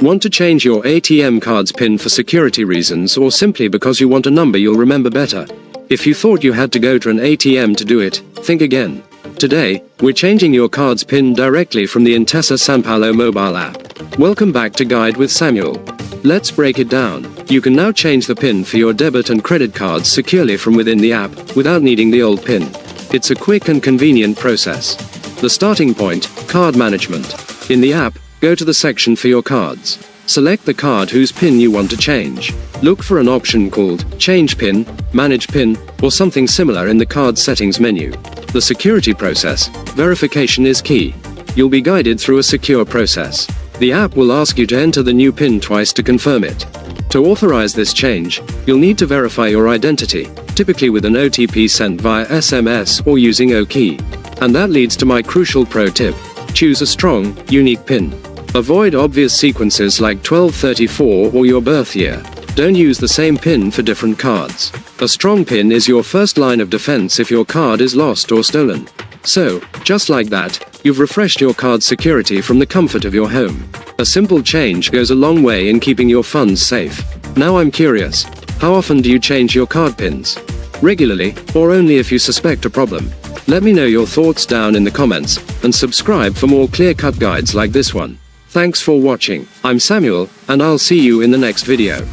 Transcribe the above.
Want to change your ATM card's PIN for security reasons or simply because you want a number you'll remember better? If you thought you had to go to an ATM to do it, think again. Today, we're changing your card's PIN directly from the Intesa Sanpaolo Mobile app. Welcome back to Guide with Samuel. Let's break it down. You can now change the PIN for your debit and credit cards securely from within the app, without needing the old PIN. It's a quick and convenient process. The starting point, card management. In the app, go to the section for your cards. Select the card whose PIN you want to change. Look for an option called Change PIN, Manage PIN, or something similar in the card settings menu. The security process, verification is key. You'll be guided through a secure process. The app will ask you to enter the new PIN twice to confirm it. To authorize this change, you'll need to verify your identity, typically with an OTP sent via SMS or using OKey. And that leads to my crucial pro tip. Choose a strong, unique PIN. Avoid obvious sequences like 1234 or your birth year. Don't use the same PIN for different cards. A strong PIN is your first line of defense if your card is lost or stolen. So, just like that, you've refreshed your card's security from the comfort of your home. A simple change goes a long way in keeping your funds safe. Now I'm curious, how often do you change your card PINs? Regularly, or only if you suspect a problem? Let me know your thoughts down in the comments, and subscribe for more clear-cut guides like this one. Thanks for watching. I'm Samuel, and I'll see you in the next video.